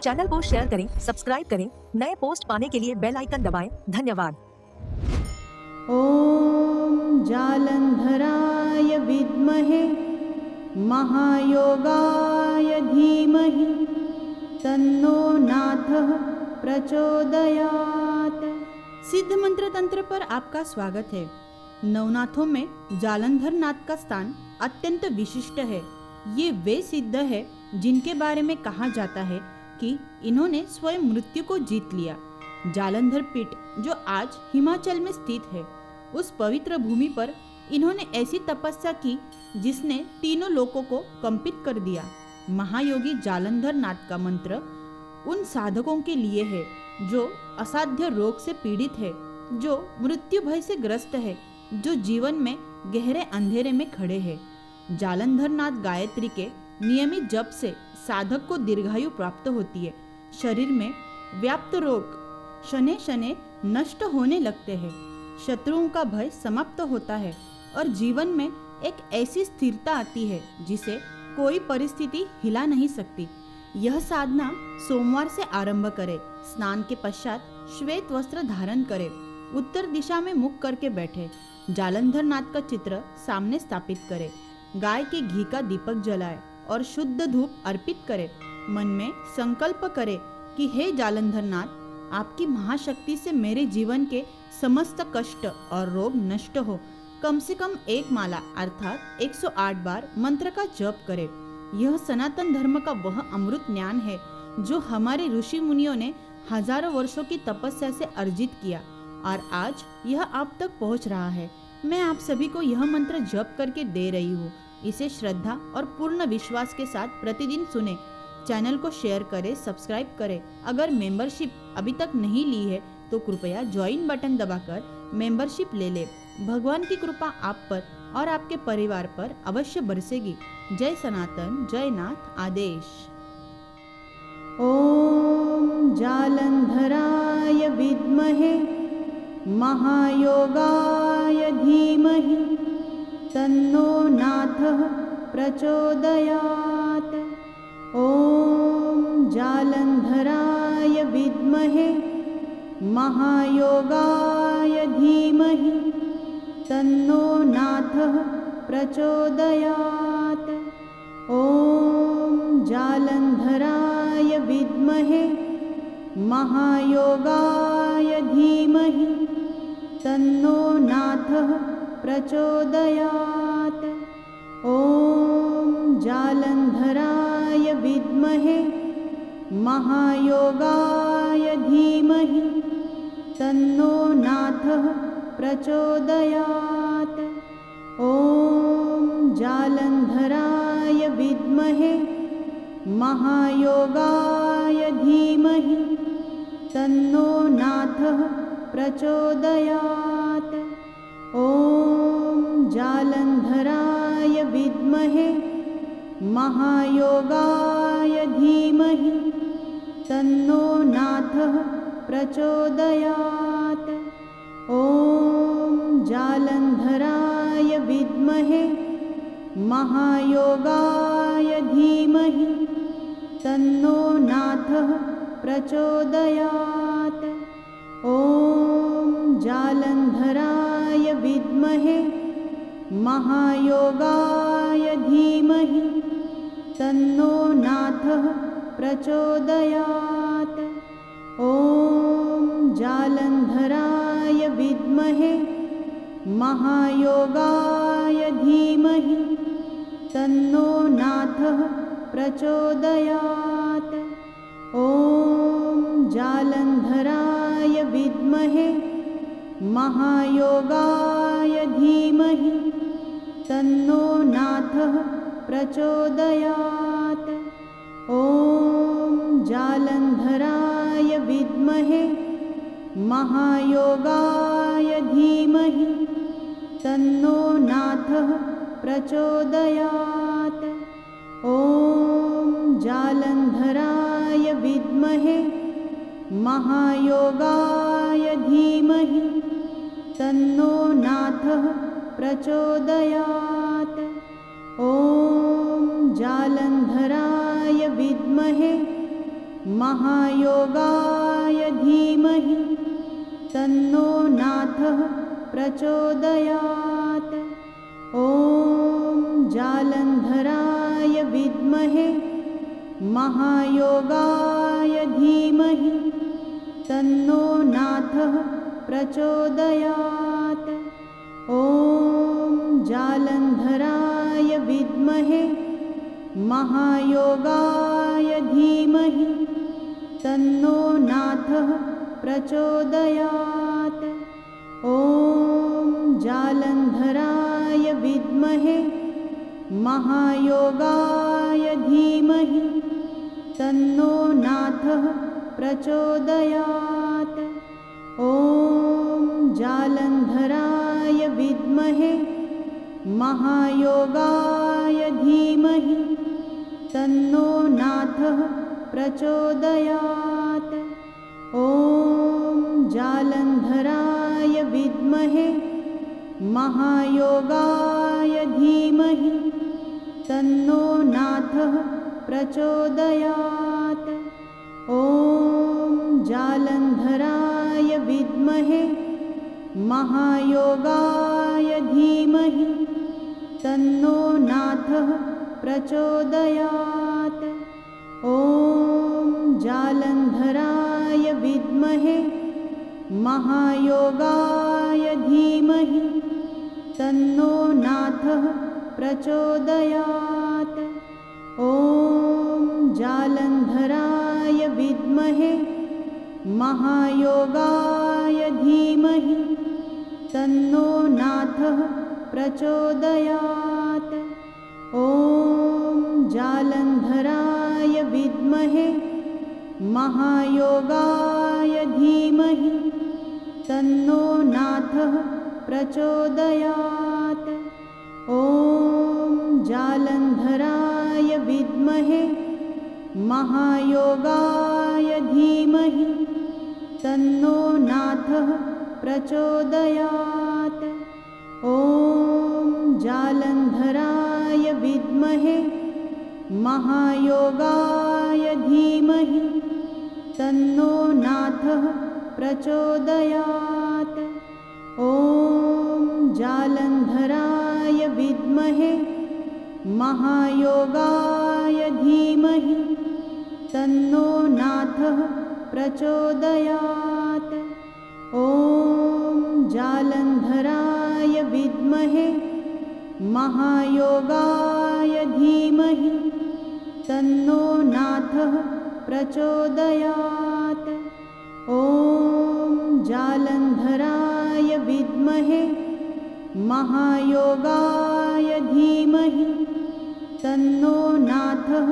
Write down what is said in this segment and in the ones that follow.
Channel को share करें, subscribe करें, नए पोस्ट पाने के लिए बेल आइकन दबाएं। धन्यवाद। ॐ जालन्धराय विद्महे महायोगाय धीमहि तन्नो नाथः प्रचोदयात्। सिद्ध मंत्र तंत्र पर आपका स्वागत है। नवनाथों में जालंधर नाथ का स्थान अत्यंत विशिष्ट है। ये वे सिद्ध है जिनके बारे में कहा जाता है कि इन्होंने स्वयं मृत्यु को जीत लिया। जालंधर पीठ जो आज हिमाचल में स्थित है, उस पवित्र भूमि पर इन्होंने ऐसी तपस्या की जिसने तीनों लोकों को कंपित कर दिया। महायोगी जालंधर नाथ का मंत्र उन साधकों के लिए है जो असाध्य रोग से पीड़ित है, जो मृत्यु भय से ग्रस्त है, जो जीवन में गहरे अंधेरे में खड़े हैं। जालंधर नाथ गायत्री के नियमित जप से साधक को दीर्घायु प्राप्त होती है। शरीर में व्याप्त रोग शने शने नष्ट होने लगते हैं, शत्रुओं का भय समाप्त होता है और जीवन में एक ऐसी स्थिरता आती है जिसे कोई परिस्थिति हिला नहीं सकती। यह साधना सोमवार से आरंभ करें। स्नान के पश्चात श्वेत वस्त्र धारण करें, उत्तर दिशा में मुख करके बैठे, जालंधर नाथ का चित्र सामने स्थापित करें, गाय के घी का दीपक जलाए और शुद्ध धूप अर्पित करें। मन में संकल्प करें कि हे जालंधर नाथ, आपकी महाशक्ति से मेरे जीवन के समस्त कष्ट और रोग नष्ट हो। कम से कम एक माला अर्थात 108 बार मंत्र का जप करें। यह सनातन धर्म का वह अमृत ज्ञान है जो हमारे ऋषि मुनियों ने हजारों वर्षों की तपस्या से अर्जित किया और आज यह आप तक पहुंच रहा है। मैं आप सभी को यह मंत्र जप करके दे रही हूँ। इसे श्रद्धा और पूर्ण विश्वास के साथ प्रतिदिन सुने। चैनल को शेयर करें, सब्सक्राइब करें। अगर मेंबरशिप अभी तक नहीं ली है तो कृपया ज्वाइन बटन दबाकर मेंबरशिप ले ले। भगवान की कृपा आप पर और आपके परिवार पर अवश्य बरसेगी। जय सनातन, जय नाथ आदेश। ओम जालंधराय विद्महे महायोगाय धीमहि तन्नो नाथः प्रचोदयात्। ओम जालंधराय विद्महे महायोगाय धीमहि तन्नो नाथः प्रचोदयात्। ओम जालंधराय विद्महे महायोगाय धीमहि तन्नो नाथः प्रचोदयात्। ओम जालंधराय विद्महे महायोगाय धीमहि तन्नो नाथः प्रचोदयात्। ओम जालंधराय विद्महे महायोगाय धीमहि तन्नो नाथः प्रचोदयात्। ओम जालंधराय विद्महे महायोगाय धीमहि तन्नो नाथः प्रचोदयात्। ओम जालंधराय विद्महे महायोगाय धीमहि तन्नो नाथः प्रचोदयात्। ओम जालंधराय विद्महे महायोगाय धीमहि तन्नो नाथः प्रचोदयात्। ओम जालंधराय विद्महे महायोगाय धीमहि तन्नो नाथः प्रचोदयात्। ओम जालंधराय विद्महे महायोगाय धीमहि तन्नो नाथः प्रचोदयात्। ओम जालंधराय विद्महे महायोगाय धीमहि तन्नो नाथः प्रचोदयात्। ओम जालंधराय विद्महे महायोगाय धीमहि तन्नो नाथः प्रचोदयात्। ओम जालंधराय विद्महे महायोगाय धीमहि तन्नो नाथः प्रचोदयात्। ॐ जालन्धराय विद्महे महायोगाय धीमहि तन्नो नाथः प्रचोदयात्। ॐ जालन्धराय विद्महे महायोगाय धीमहि तन्नो नाथः प्रचोदयात्। ॐ जालन्धराय विद्महे महायोगाय धीमहि तन्नो नाथः प्रचोदयात्। ॐ जालन्धराय विद्महे महायोगाय धीमहि तन्नो नाथः प्रचोदयात्। ॐ जालन्धराय विद्महे महायोगाय धीमहि तन्नो नाथः प्रचोदयात्। ॐ जालन्धराय विद्महे महायोगाय धीमहि तन्नो नाथः प्रचोदयात्। ॐ जालन्धराय विद्महे महायोगाय धीमहि तन्नो नाथः प्रचोदयात्। ॐ जालन्धराय विद्महे महायोगाय धीमहि तन्नो नाथः प्रचोदयात्। ॐ जालन्धराय विद्महे महायोगाय धीमहि तन्नो नाथः प्रचोदयात्। ॐ जालन्धराय विद्महे महायोगाय धीमहि तन्नो नाथः प्रचोदयात्। ॐ जालन्धराय विद्महे महायोगाय धीमहि तन्नो नाथः प्रचोदयात्। ॐ जालन्धराय विद्महे महायोगाय धीमहि तन्नो नाथः प्रचोदयात्। ॐ जालन्धराय विद्महे महायोगाय धीमहि तन्नो नाथः प्रचोदयात्। ॐ जालन्धराय विद्महे महायोगाय धीमहि तन्नो नाथः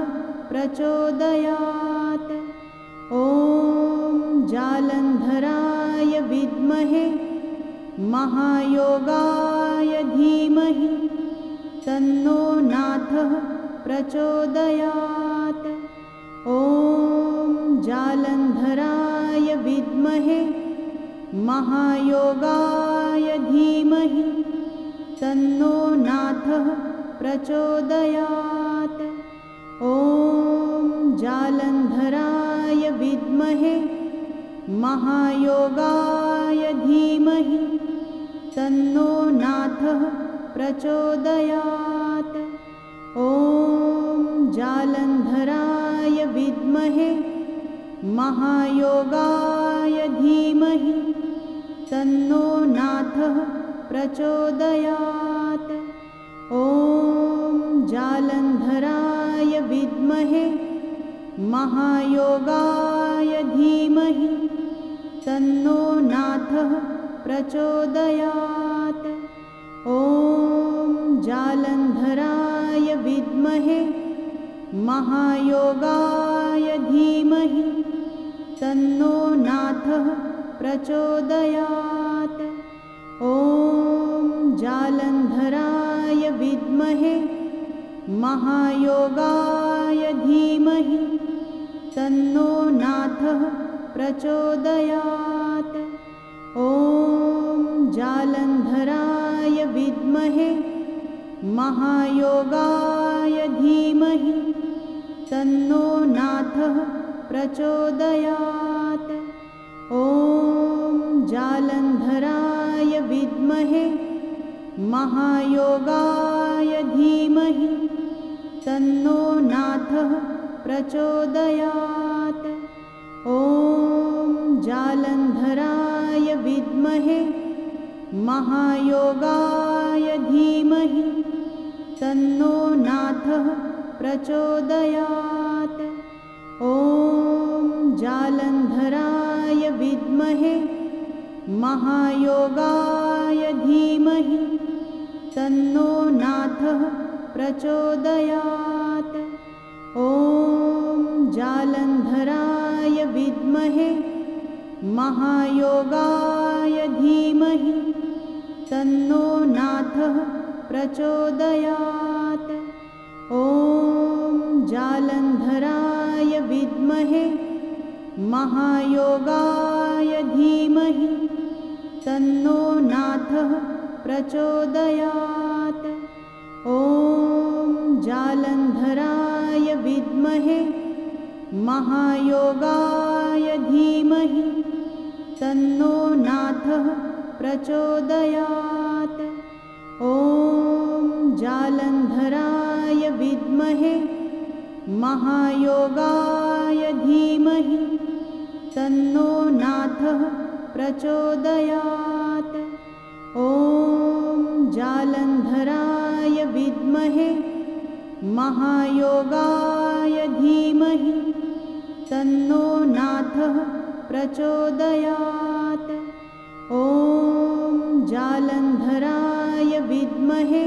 प्रचोदयात्। ॐ जालन्धराय विद्महे महायोगाय धीमहि तन्नो नाथः प्रचोदयात्। ॐ जालन्धराय विद्महे महायोगाय धीमहि तन्नो नाथः प्रचोदयात्। ॐ जालन्धराय विद्महे महायोगाय धीमहि तन्नो नाथः प्रचोदयात्। ॐ जालन्धराय विद्महे महायोगाय धीमहि तन्नो नाथः प्रचोदयात्। ॐ जालन्धराय विद्महे महायोगाय धीमहि तन्नो नाथः प्रचोदयात्। ॐ जालन्धराय विद्महे महायोगाय धीमहि तन्नो नाथः प्रचोदयात्। ॐ जालन्धराय विद्महे महायोगाय धीमहि तन्नो नाथः प्रचोदयात्। ॐ जालन्धराय विद्महे महायोगाय धीमहि तन्नो नाथः प्रचोदयात्। ॐ जालन्धराय विद्महे महायोगाय धीमहि तन्नो नाथः प्रचोदयात्। ॐ जालन्धराय विद्महे महायोगाय धीमहि तन्नो नाथः प्रचोदयात्। ॐ जालन्धराय विद्महे महायोगाय धीमहि तन्नो नाथः प्रचोदयात्। ॐ जालन्धराय विद्महे महायोगाय धीमहि तन्नो नाथः प्रचोदयात्। ॐ जालन्धराय विद्महे महायोगाय धीमहि तन्नो नाथः प्रचोदयात्। ॐ जालन्धराय विद्महे महायोगाय धीमहि तन्नो नाथः प्रचोदयात्। ॐ जालन्धराय विद्महे महायोगाय धीमहि तन्नो नाथः प्रचोदयात्। ॐ जालन्धराय विद्महे महायोगाय धीमहि तन्नो नाथः प्रचोदयात्। ॐ जालन्धराय विद्महे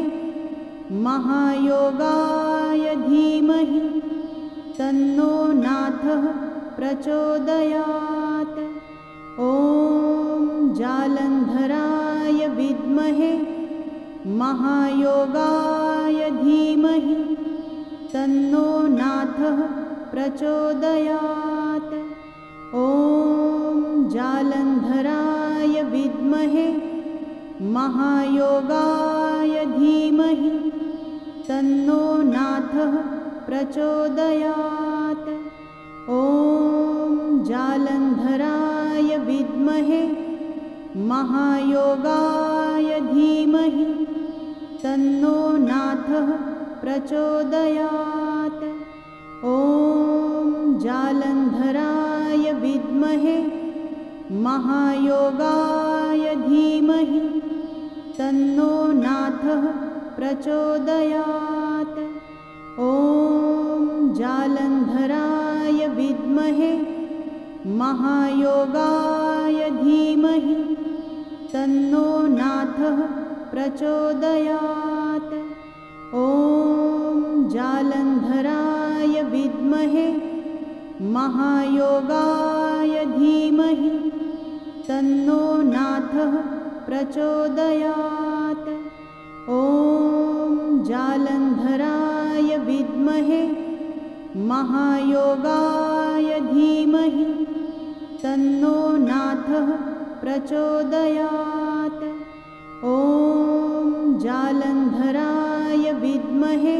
महायोगाय धीमहि तन्नो नाथः प्रचोदयात्। ॐ जालन्धराय विद्महे महायोगाय धीमहि तन्नो नाथः प्रचोदयात्। ॐ जालन्धराय विद्महे महायोगाय धीमहि तन्नो नाथः प्रचोदयात्। ॐ जालन्धराय विद्महे महायोगाय धीमहि तन्नो नाथः प्रचोदयात्। ॐ जालन्धराय विद्महे महायोगाय धीमहि तन्नो नाथः प्रचोदयात्। ॐ जालन्धराय विद्महे महायोगाय धीमहि तन्नो नाथः प्रचोदयात्। ॐ जालन्धराय विद्महे महायोगाय धीमहि तन्नो नाथः प्रचोदयात्। ॐ जालन्धराय विद्महे महायोगाय धीमहि तन्नो नाथः प्रचोदयात्। ॐ जालन्धराय विद्महे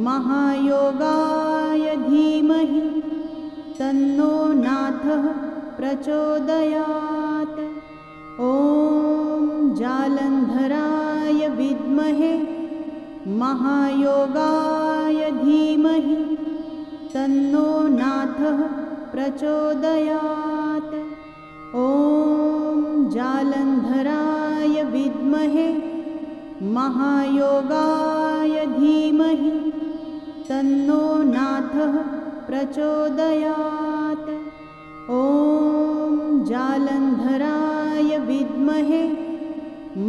महायोगाय धीमहि तन्नो नाथः प्रचोदयात्। ॐ जालन्धराय विद्महे महायोगाय धीमहि तन्नो नाथः प्रचोदयात्। ॐ जालन्धराय विद्महे महायोगाय धीमहि तन्नो नाथः प्रचोदयात्। ॐ जालन्धराय विद्महे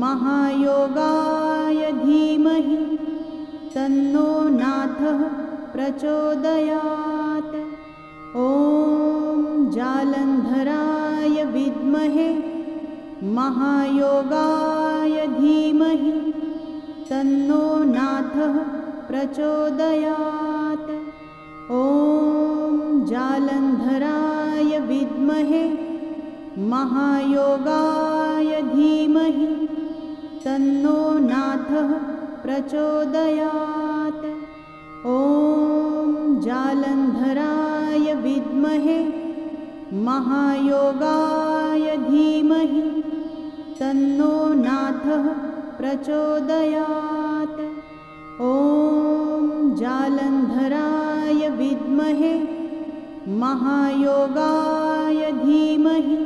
महायोगाय धीमहि तन्नो नाथः प्रचोदयात्। ॐ जालन्धराय विद्महे महायोगाय धीमहि तन्नो नाथः प्रचोदयात्। ॐ जालन्धराय विद्महे महायोगाय धीमहि तन्नो नाथः प्रचोदयात्। ॐ जालन्धराय विद्महे विद्महे महायोगाय धीमहि तन्नो नाथः प्रचोदयात्। ॐ जालन्धराय विद्महे महायोगाय धीमहि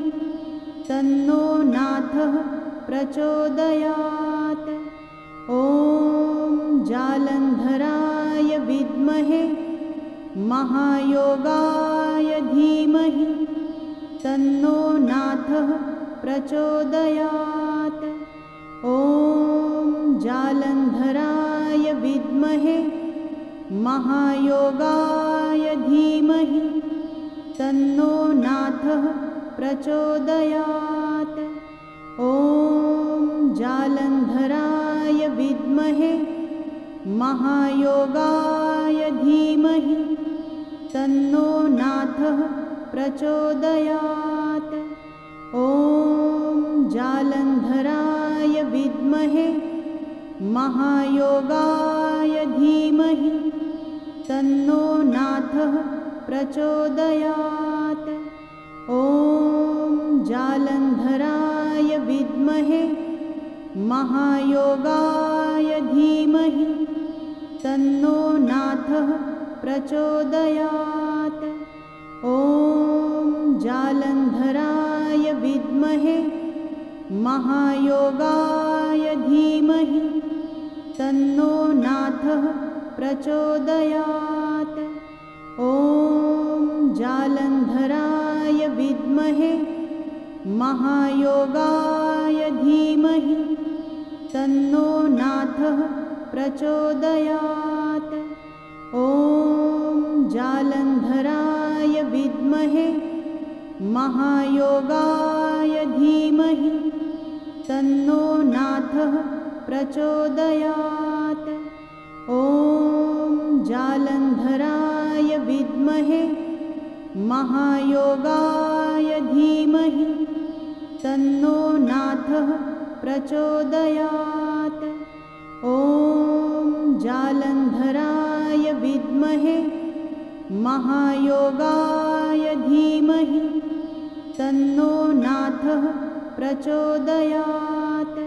तन्नो नाथः प्रचोदयात्। ॐ जालन्धराय विद्महे महायोगाय धीमहि तन्नो नाथः प्रचोदयात्। ॐ जालन्धराय विद्महे महायोगाय धीमहि तन्नो नाथः प्रचोदयात्। ॐ जालन्धराय विद्महे महायोगाय धीमहि तन्नो नाथः प्रचोदयात्। ॐ जालन्धराय विद्महे महायोगाय धीमहि तन्नो नाथः प्रचोदयात्। ॐ जालन्धराय विद्महे महायोगाय धीमहि तन्नो नाथः प्रचोदयात्। ॐ जालन्धराय विद्महे महायोगाय धीमहि तन्नो नाथः प्रचोदयात्। ॐ जालन्धराय विद्महे महायोगाय धीमहि तन्नो नाथः प्रचोदयात्। ॐ जालन्धराय विद्महे महायोगाय धीमहि तन्नो नाथः प्रचोदयात्। ॐ जालन्धराय विद्महे महायोगाय धीमहि तन्नो नाथः प्रचोदयात्। ॐ जालन्धराय विद्महे महायोगाय धीमहि तन्नो नाथः प्रचोदयात्।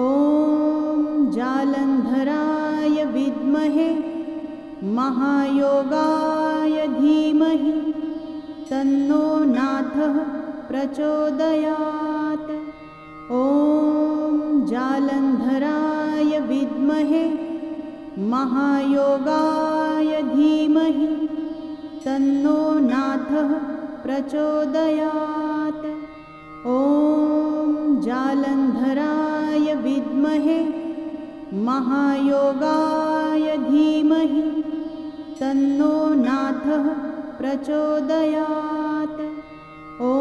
ॐ जालन्धराय विद्महे महायोगाय धीमहि तन्नो नाथः प्रचोदयात्। ॐ जालन्धराय विद्महे महायोगाय धीमहि तन्नो नाथः प्रचोदयात्। ॐ जालन्धराय विद्महे महायोगाय धीमहि तन्नो नाथः प्रचोदयात्। ॐ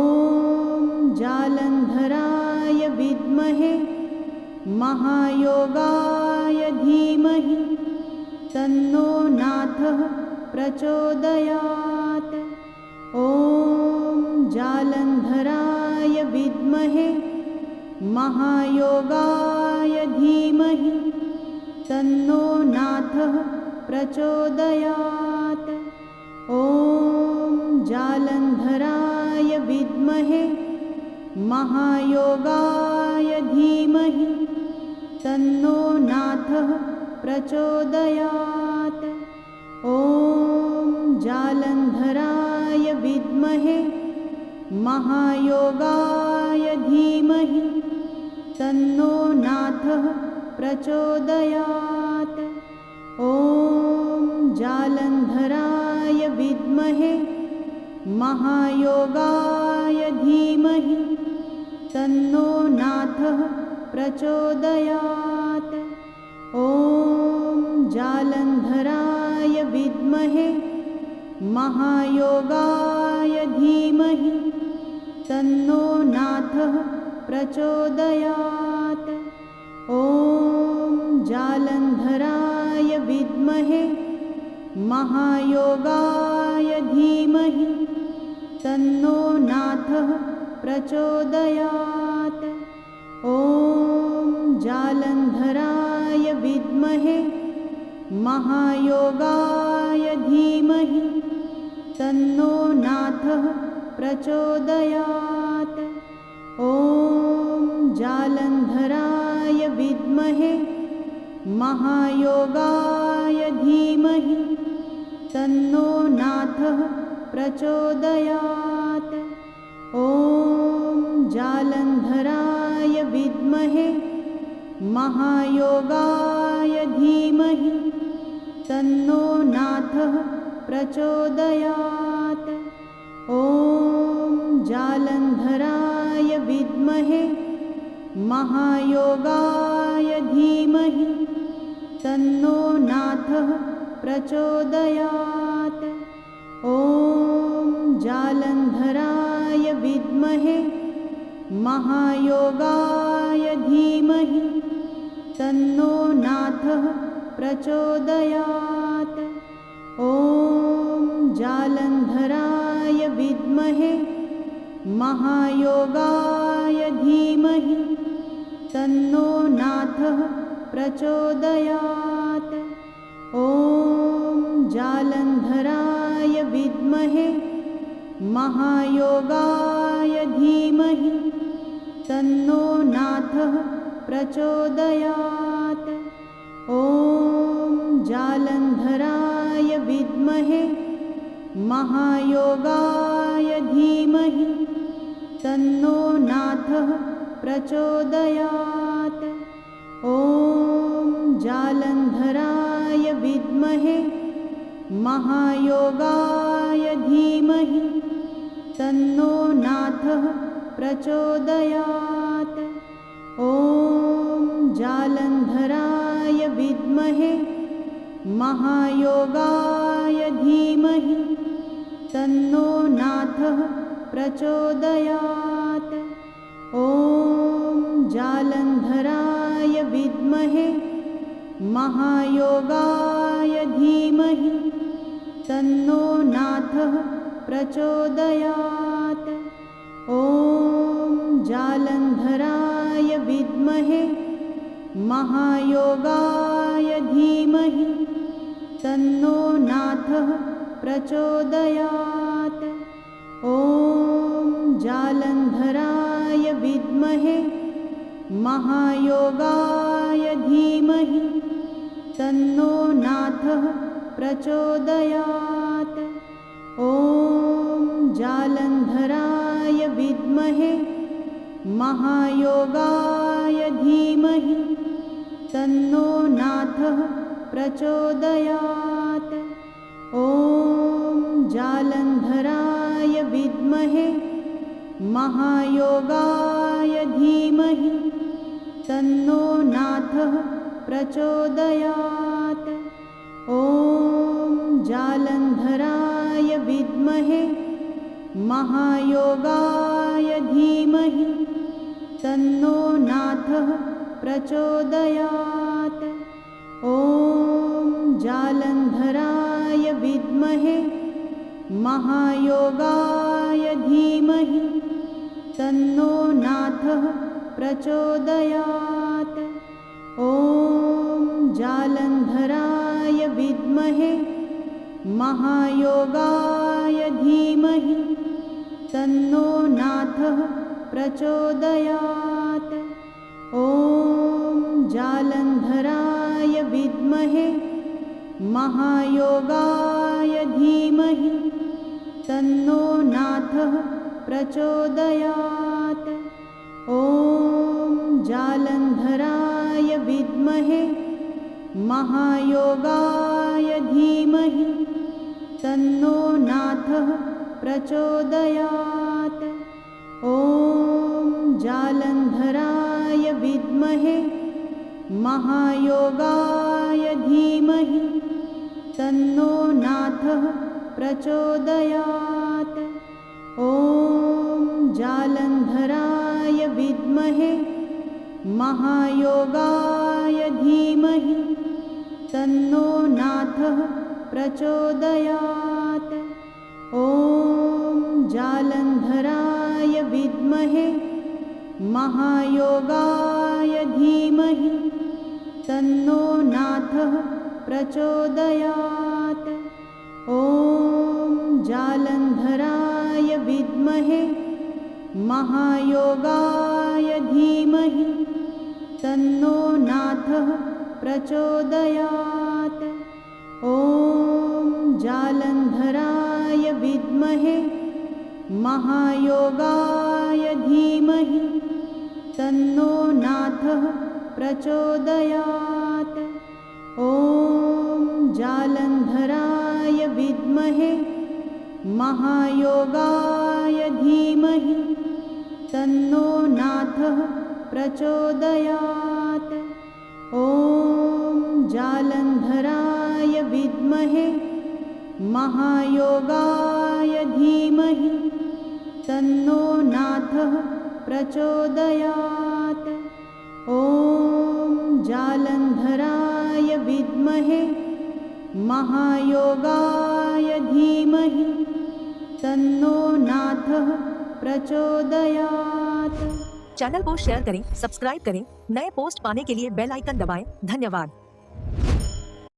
जालन्धराय विद्महे महायोगाय धीमहि तन्नो नाथः प्रचोदयात्। ॐ जालन्धराय विद्महे महायोगाय धीमहि तन्नो नाथः प्रचोदयात्। ॐ जालन्धराय विद्महे महायोगाय धीमहि तन्नो नाथः प्रचोदयात्। ॐ जालन्धराय विद्महे महायोगाय धीमहि तन्नो नाथः प्रचोदयात्। ॐ जालन्धराय विद्महे महायोगाय धीमहि तन्नो नाथः प्रचोदयात्। ॐ जालन्धराय विद्महे महायोगाय धीमहि तन्नो नाथः प्रचोदयात्। ॐ जालन्धराय विद्महे महायोगाय धीमहि तन्नो नाथः प्रचोदयात्। ॐ जालन्धराय विद्महे महायोगाय धीमहि तन्नो नाथः प्रचोदयात्। ॐ जालन्धराय विद्महे महायोगाय धीमहि तन्नो नाथः प्रचोदयात्। ॐ जालन्धराय विद्महे महायोगाय धीमहि तन्नो नाथः प्रचोदयात्। ॐ जालन्धराय विद्महे महायोगाय धीमहि तन्नो नाथः प्रचोदयात्। ॐ जालन्धराय विद्महे महायोगाय धीमहि तन्नो नाथः प्रचोदयात्। ॐ जालन्धराय विद्महे महायोगाय धीमहि तन्नो नाथः प्रचोदयात्। ॐ जालन्धराय विद्महे महायोगाय धीमहि तन्नो नाथः प्रचोदयात्। ॐ जालन्धराय विद्महे महायोगाय धीमहि तन्नो नाथः प्रचोदयात्। ॐ जालन्धराय विद्महे महायोगाय धीमहि तन्नो नाथः प्रचोदयात्। ॐ जालन्धराय विद्महे महायोगाय धीमहि तन्नो नाथः प्रचोदयात्। ॐ जालन्धराय विद्महे महायोगाय धीमहि तन्नो नाथः प्रचोदयात्। ॐ जालन्धराय विद्महे महायोगाय धीमहि तन्नो नाथः प्रचोदयात्। ॐ जालन्धराय विद्महे महायोगाय धीमहि तन्नो नाथः प्रचोदयात्। ॐ जालन्धराय विद्महे महायोगाय धीमहि तन्नो नाथः प्रचोदयात्। ॐ जालन्धराय विद्महे महायोगाय धीमहि तन्नो नाथः प्रचोदयात्। ॐ जालन्धराय विद्महे महायोगाय धीमहि तन्नो नाथः प्रचोदयात्। ॐ जालन्धराय विद्महे महायोगाय धीमहि तन्नो नाथः प्रचोदयात्। ॐ जालन्धराय विद्महे महायोगाय धीमहि तन्नो नाथः प्रचोदयात्। ॐ जालन्धराय विद्महे महायोगाय धीमहि तन्नो नाथः प्रचोदयात्। ॐ जालन्धराय विद्महे महायोगाय धीमहि तन्नो नाथः प्रचोदयात्। ॐ जालन्धराय विद्महे महायोगाय धीमहि तन्नो नाथः प्रचोदयात्। ॐ जालन्धराय विद्महे महायोगाय धीमहि तन्नो नाथः प्रचोदयात्। ॐ जालन्धराय विद्महे महायोगाय धीमहि तन्नो नाथः प्रचोदयात्। ॐ जालन्धराय विद्महे विद्महे महायोगाय धीमहि तन्नो नाथः प्रचोदयात्। ॐ जालन्धराय विद्महे महायोगाय धीमहि तन्नो नाथः प्रचोदयात्। ॐ जालन्धराय विद्महे महायोगाय धीमहि तन्नो नाथः प्रचोदयात्। ॐ जालन्धराय विद्महे महायोगाय धीमहि तन्नो नाथः प्रचोदयात्। ॐ जालन्धराय विद्महे महायोगाय धीमहि तन्नो नाथः प्रचोदयात्। चैनल को शेयर करें, सब्सक्राइब करें, नए पोस्ट पाने के लिए बेल आइकन दबाएं। धन्यवाद।